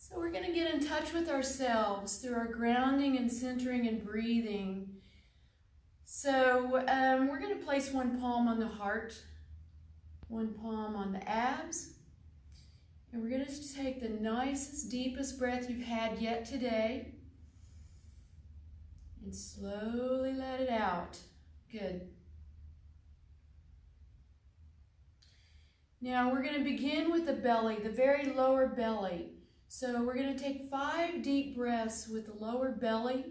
So we're going to get in touch with ourselves through our grounding and centering and breathing. So we're going to place one palm on the heart, one palm on the abs, and we're going to take the nicest, deepest breath you've had yet today and slowly let it out. Good. Now we're going to begin with the belly, the very lower belly. So we're going to take 5 deep breaths with the lower belly.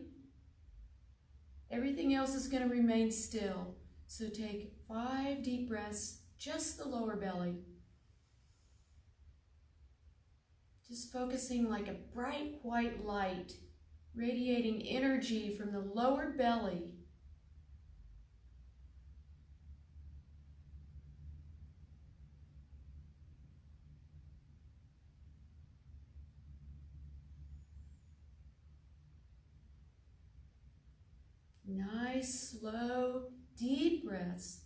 Everything else is going to remain still. So take 5 deep breaths, just the lower belly. Just focusing like a bright white light, radiating energy from the lower belly. Nice, slow, deep breaths.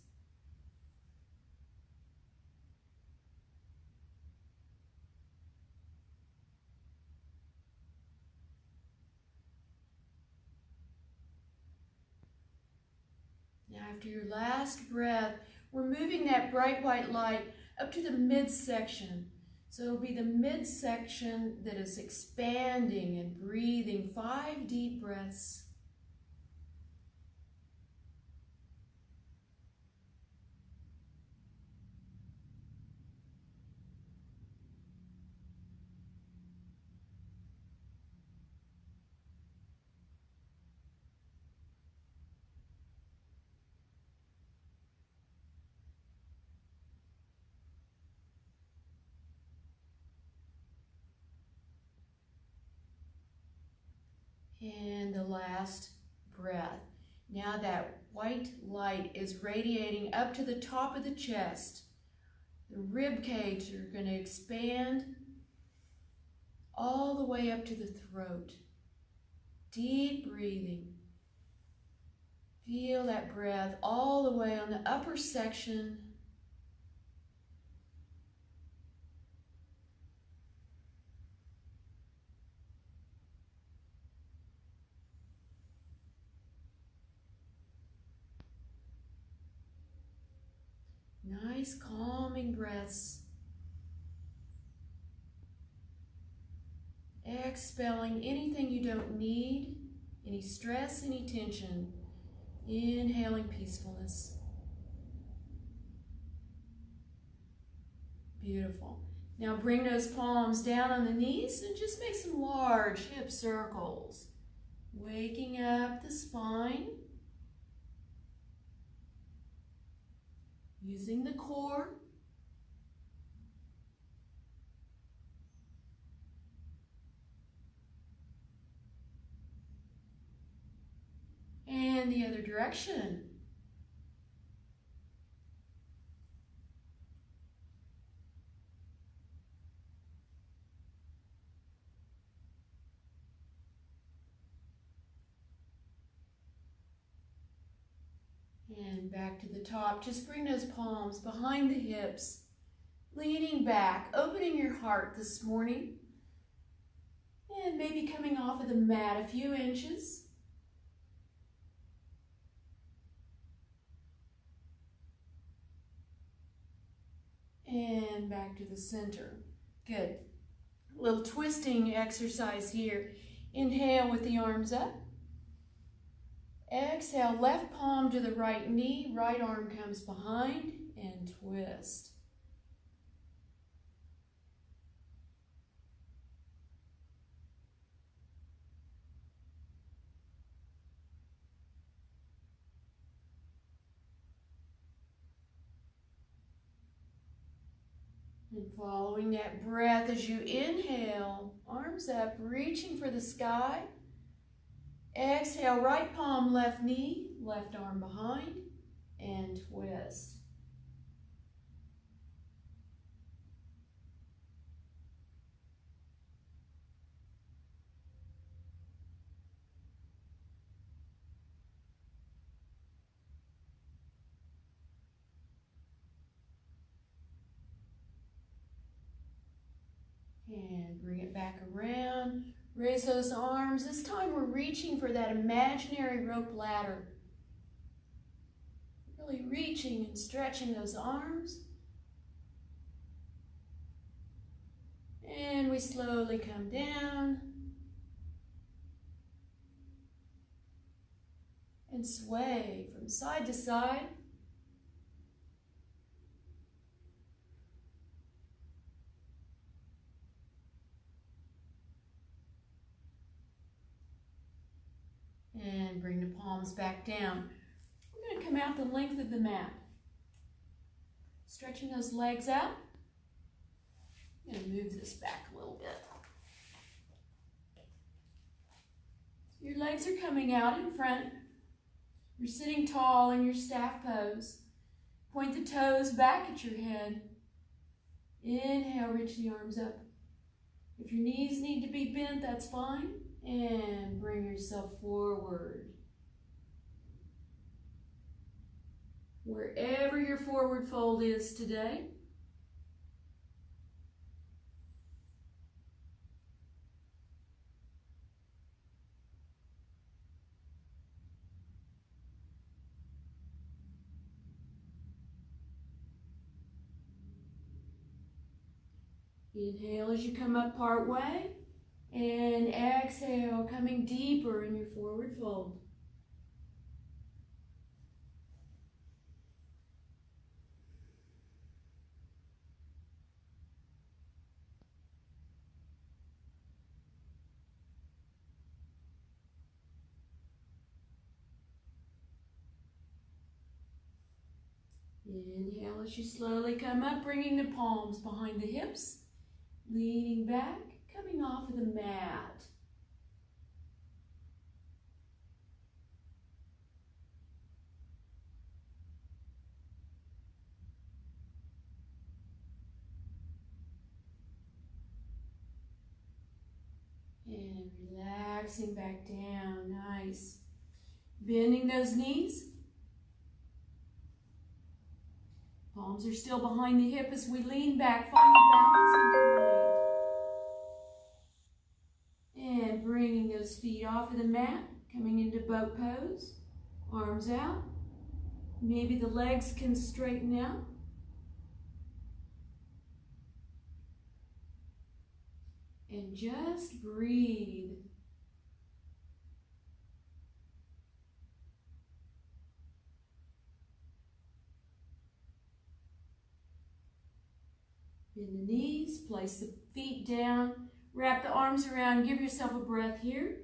Now after your last breath, we're moving that bright white light up to the midsection. So it'll be the midsection that is expanding and breathing. 5 deep breaths. And the last breath. Now that white light is radiating up to the top of the chest. The rib cage are going to expand all the way up to the throat. Deep breathing. Feel that breath all the way on the upper section. Nice calming breaths. Expelling anything you don't need, any stress, any tension. Inhaling peacefulness. Beautiful. Now bring those palms down on the knees and just make some large hip circles. Waking up the spine. Using the core. And the other direction. And back to the top. Just bring those palms behind the hips, leaning back, opening your heart this morning. And maybe coming off of the mat a few inches. And back to the center. Good. A little twisting exercise here. Inhale with the arms up. Exhale, left palm to the right knee, right arm comes behind, and twist. And following that breath as you inhale, arms up, reaching for the sky. Exhale, right palm, left knee, left arm behind, and twist. And bring it back around. Raise those arms. This time we're reaching for that imaginary rope ladder. Really reaching and stretching those arms. And we slowly come down. And sway from side to side. And bring the palms back down. We're going to come out the length of the mat. Stretching those legs out. I'm going to move this back a little bit. Your legs are coming out in front. You're sitting tall in your staff pose. Point the toes back at your head. Inhale, reach the arms up. If your knees need to be bent, that's fine. And bring yourself forward. Wherever your forward fold is today. Inhale as you come up part way, and exhale, coming deeper in your forward fold. Inhale as you slowly come up, bringing the palms behind the hips. Leaning back, coming off of the mat. And relaxing back down, nice. Bending those knees. Palms are still behind the hip as we lean back, find the balance and point. And bringing those feet off of the mat, coming into boat pose, arms out. Maybe the legs can straighten out. And just breathe. Bend the knees, place the feet down, wrap the arms around, give yourself a breath here.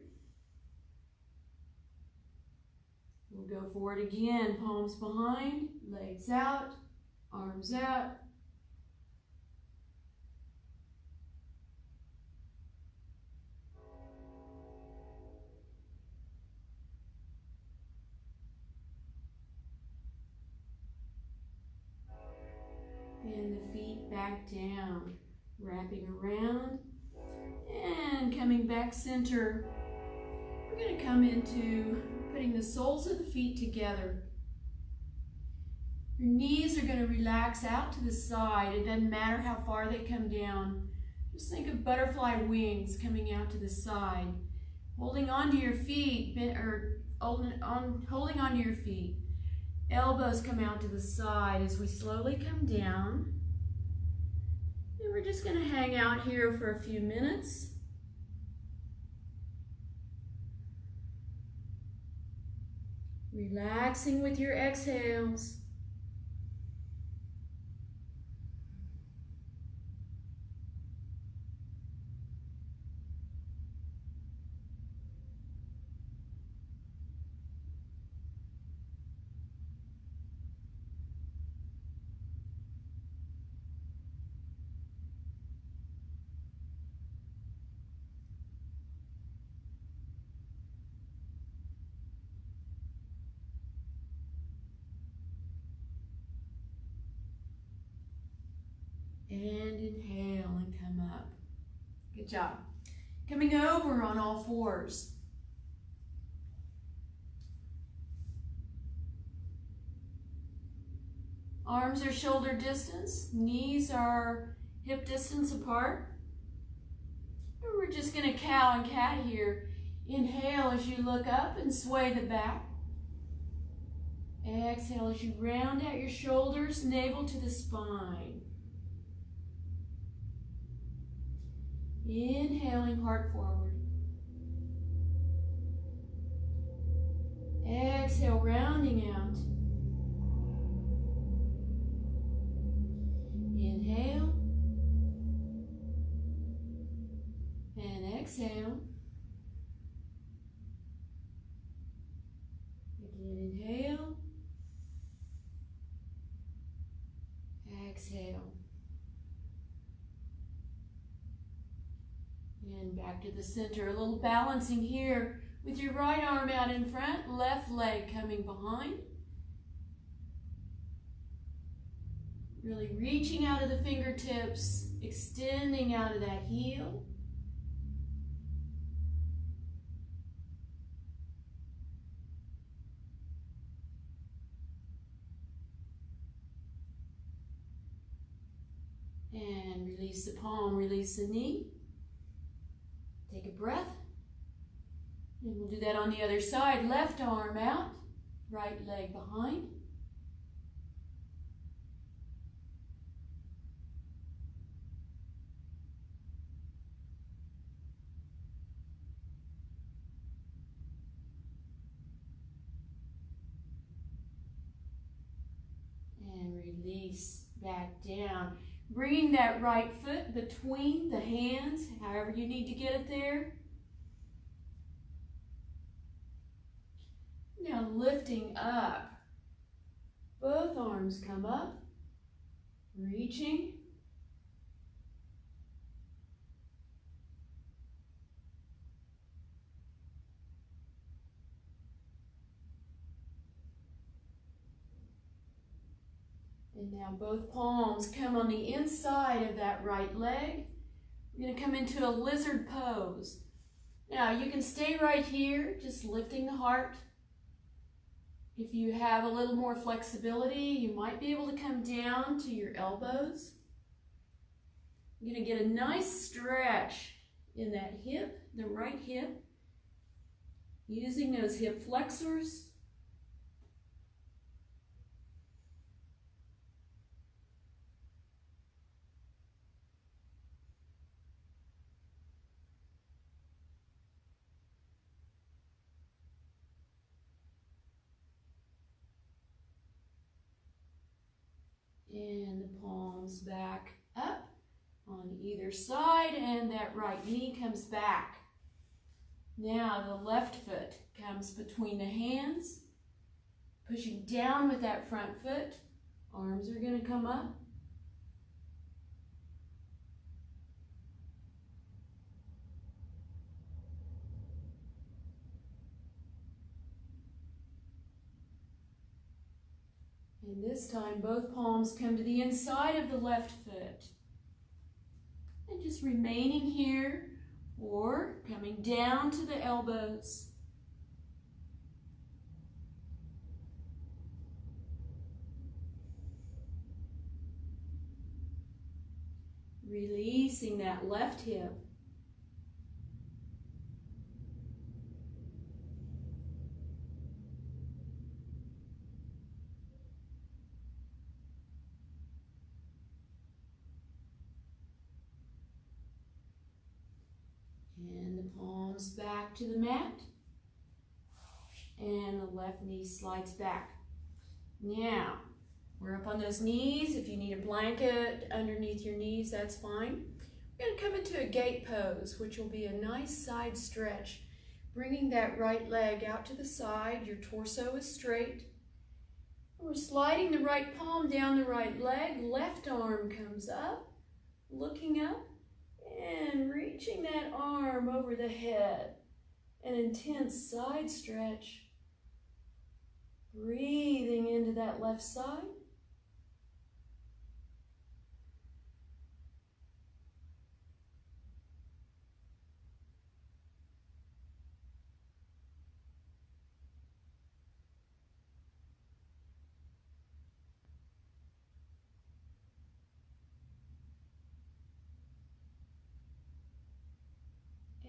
We'll go forward again, palms behind, legs out, arms out. And the feet back down, wrapping around and coming back center. We're going to come into putting the soles of the feet together. Your knees are going to relax out to the side. It doesn't matter how far they come down. Just think of butterfly wings coming out to the side. Holding onto your feet, holding onto your feet. Elbows come out to the side as we slowly come down. And we're just going to hang out here for a few minutes. Relaxing with your exhales. And inhale and come up. Good job. Coming over on all fours. Arms are shoulder distance. Knees are hip distance apart. We're just going to cow and cat here. Inhale as you look up and sway the back. Exhale as you round out your shoulders, navel to the spine. Inhaling, heart forward. Exhale, rounding out. Inhale. And exhale. Again, inhale. Exhale. And back to the center. A little balancing here with your right arm out in front, left leg coming behind. Really reaching out of the fingertips, extending out of that heel. And release the palm, release the knee. Take a breath. And we'll do that on the other side. Left arm out, right leg behind. And release back down. Bringing that right foot between the hands, however you need to get it there. Now lifting up. Both arms come up, reaching. And now both palms come on the inside of that right leg. We're going to come into a lizard pose. Now you can stay right here, just lifting the heart. If you have a little more flexibility, you might be able to come down to your elbows. You're going to get a nice stretch in that hip, the right hip, using those hip flexors. And the palms back up on either side, and that right knee comes back. Now the left foot comes between the hands, pushing down with that front foot. Arms are going to come up. And this time, both palms come to the inside of the left foot. And just remaining here, or coming down to the elbows. Releasing that left hip. And the palms back to the mat. And the left knee slides back. Now, we're up on those knees. If you need a blanket underneath your knees, that's fine. We're going to come into a gate pose, which will be a nice side stretch. Bringing that right leg out to the side. Your torso is straight. We're sliding the right palm down the right leg. Left arm comes up, looking up. And reaching that arm over the head. An intense side stretch. Breathing into that left side.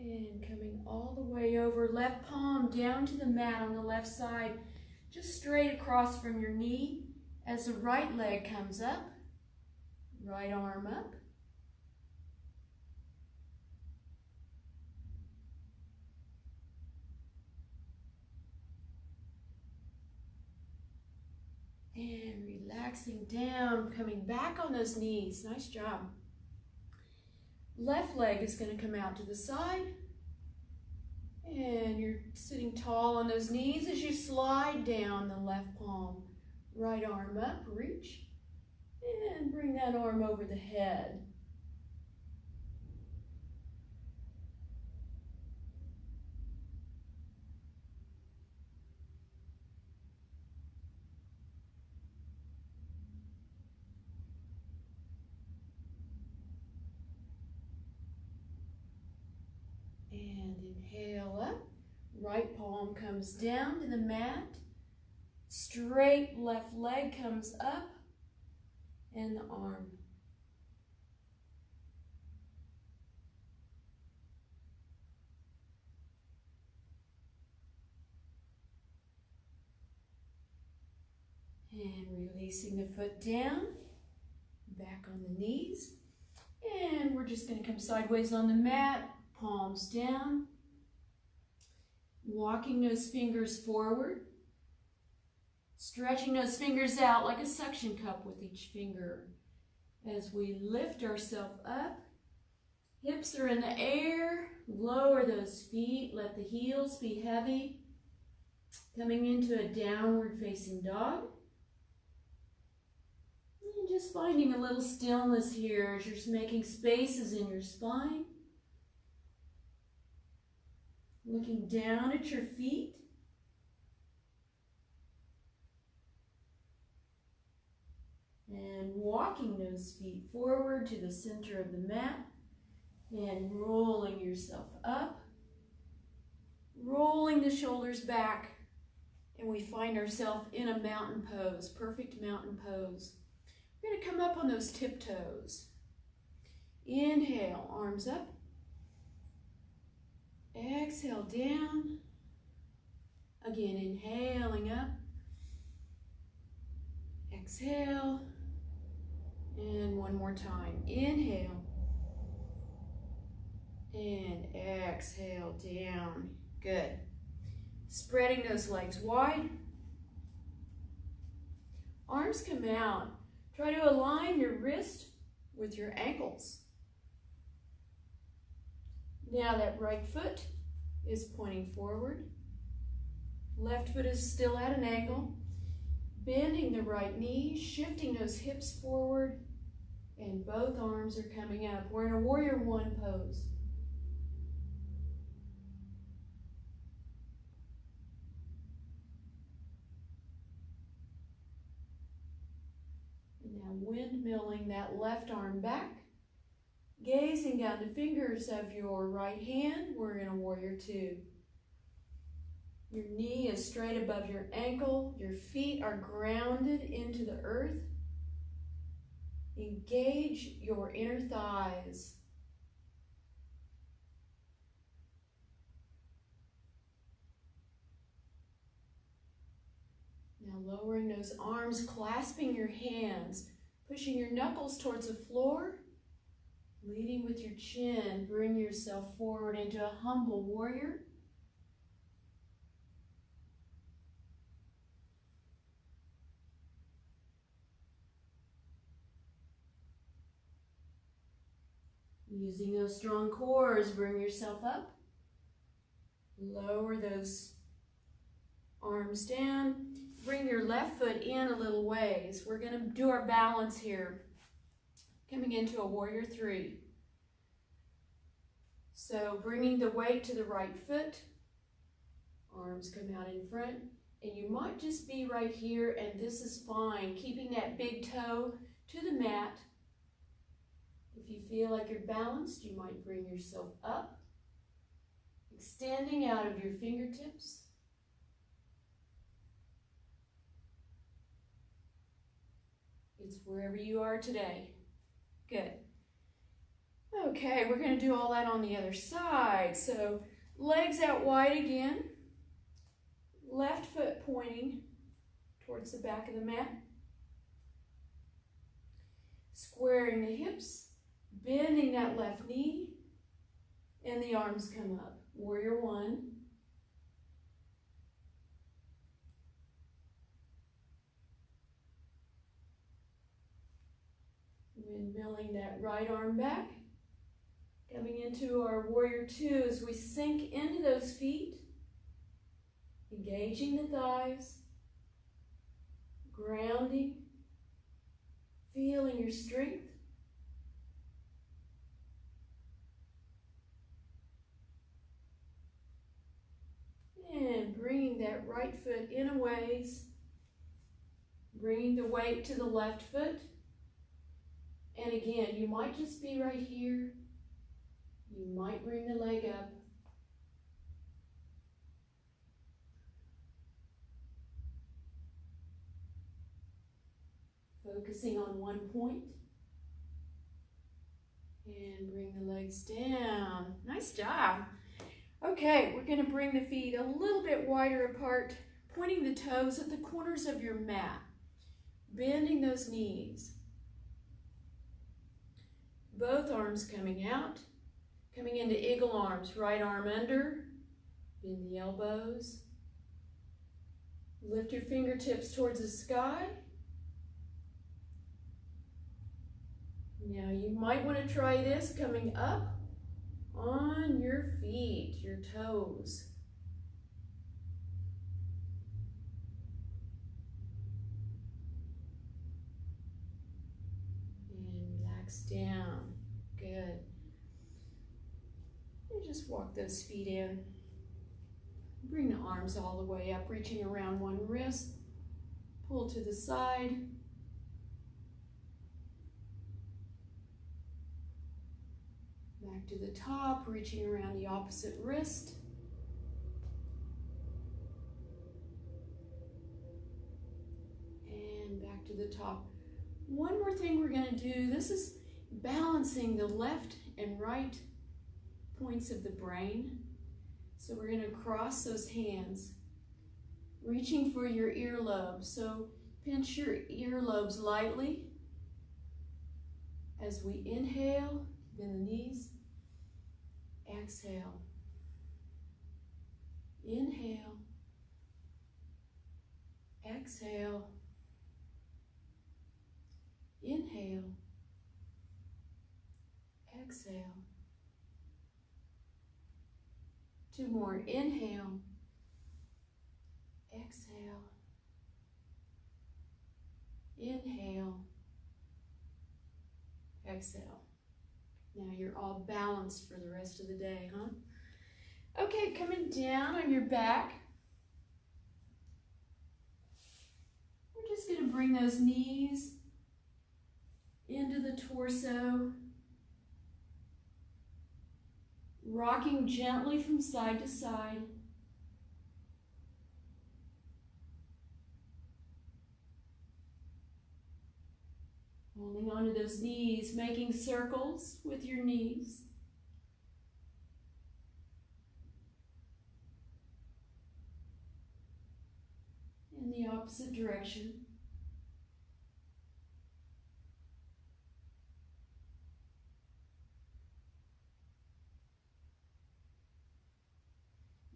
And coming all the way over, left palm down to the mat on the left side, just straight across from your knee as the right leg comes up, right arm up. And relaxing down, coming back on those knees. Nice job. Left leg is going to come out to the side. And you're sitting tall on those knees as you slide down the left palm. Right arm up, reach. And bring that arm over the head. Inhale up, right palm comes down to the mat, straight left leg comes up, and the arm. And releasing the foot down, back on the knees, and we're just going to come sideways on the mat, palms down. Walking those fingers forward, stretching those fingers out like a suction cup with each finger. As we lift ourselves up, hips are in the air, lower those feet, let the heels be heavy. Coming into a downward facing dog. And just finding a little stillness here as you're just making spaces in your spine. Looking down at your feet. And walking those feet forward to the center of the mat. And rolling yourself up. Rolling the shoulders back. And we find ourselves in a mountain pose, perfect mountain pose. We're going to come up on those tiptoes. Inhale, arms up. Exhale down. Again, inhaling up. Exhale. And one more time. Inhale. And exhale down. Good. Spreading those legs wide. Arms come out. Try to align your wrist with your ankles. Now that right foot is pointing forward. Left foot is still at an angle. Bending the right knee, shifting those hips forward, and both arms are coming up. We're in a warrior one pose. And now windmilling that left arm back. Gazing down the fingers of your right hand, we're in a warrior two. Your knee is straight above your ankle. Your feet are grounded into the earth. Engage your inner thighs. Now lowering those arms, clasping your hands, pushing your knuckles towards the floor. Leading with your chin, bring yourself forward into a humble warrior. Using those strong cores, bring yourself up. Lower those arms down. Bring your left foot in a little ways. We're going to do our balance here. Coming into a warrior three. So bringing the weight to the right foot, arms come out in front, and you might just be right here, and this is fine. Keeping that big toe to the mat. If you feel like you're balanced, you might bring yourself up, extending out of your fingertips. It's wherever you are today. Good. Okay, we're going to do all that on the other side. So legs out wide again, left foot pointing towards the back of the mat, squaring the hips, bending that left knee, and the arms come up. Warrior one. Windmilling that right arm back. Coming into our warrior two as we sink into those feet, engaging the thighs, grounding, feeling your strength. And bringing that right foot in a ways, bringing the weight to the left foot. And again, you might just be right here. You might bring the leg up. Focusing on one point. And bring the legs down. Nice job. Okay, we're going to bring the feet a little bit wider apart, pointing the toes at the corners of your mat. Bending those knees. Both arms coming out. Coming into eagle arms, right arm under, bend the elbows. Lift your fingertips towards the sky. Now you might want to try this coming up on your feet, your toes. And relax down. Good. And just walk those feet in. Bring the arms all the way up, reaching around one wrist. Pull to the side. Back to the top, reaching around the opposite wrist. And back to the top. One more thing we're going to do, this is balancing the left and right points of the brain. So we're going to cross those hands, reaching for your earlobes. So pinch your earlobes lightly as we inhale, bend the knees, exhale, inhale, exhale, inhale, exhale. Two more. Inhale, exhale, inhale, exhale. Now you're all balanced for the rest of the day, huh? Okay, coming down on your back. We're just going to bring those knees into the torso. Rocking gently from side to side. Holding onto those knees, making circles with your knees. In the opposite direction.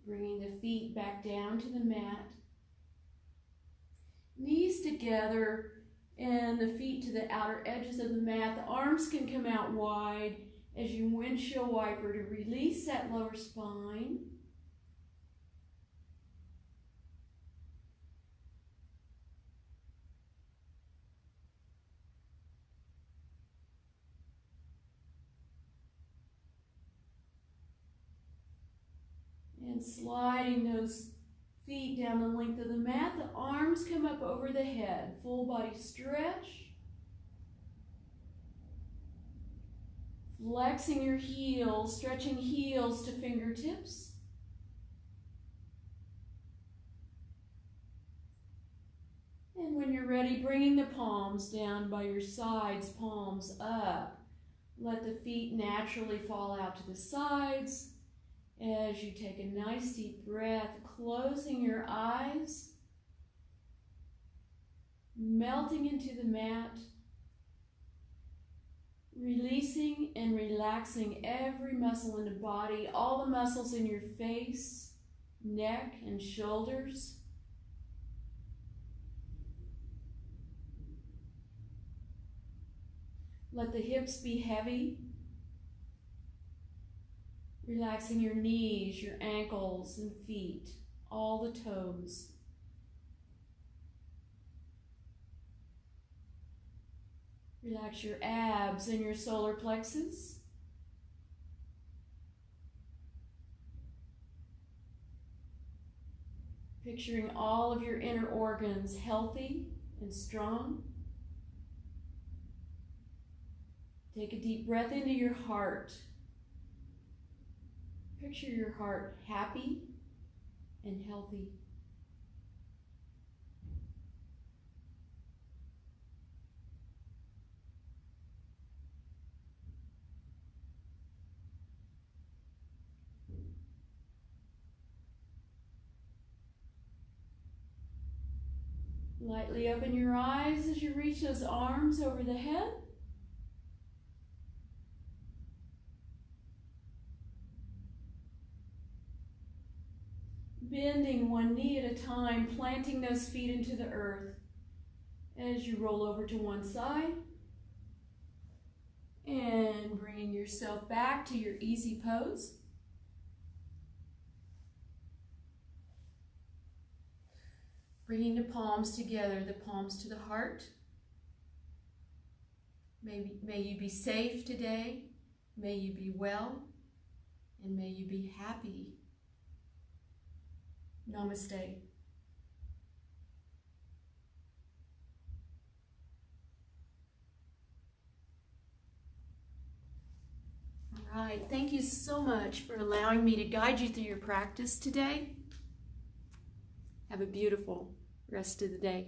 Bringing the feet back down to the mat. Knees together and the feet to the outer edges of the mat. The arms can come out wide as you windshield wiper to release that lower spine. And sliding those feet down the length of the mat. The arms come up over the head. Full body stretch. Flexing your heels, stretching heels to fingertips. And when you're ready, bringing the palms down by your sides, palms up. Let the feet naturally fall out to the sides as you take a nice deep breath, closing your eyes, melting into the mat, releasing and relaxing every muscle in the body, all the muscles in your face, neck, and shoulders. Let the hips be heavy, relaxing your knees, your ankles and feet, all the toes. Relax your abs and your solar plexus. Picturing all of your inner organs healthy and strong. Take a deep breath into your heart. Picture your heart happy and healthy. Lightly open your eyes as you reach those arms over the head. Bending one knee at a time, planting those feet into the earth as you roll over to one side and bringing yourself back to your easy pose. Bringing the palms together, the palms to the heart. May you be safe today, may you be well, and may you be happy. Namaste. All right, thank you so much for allowing me to guide you through your practice today. Have a beautiful rest of the day.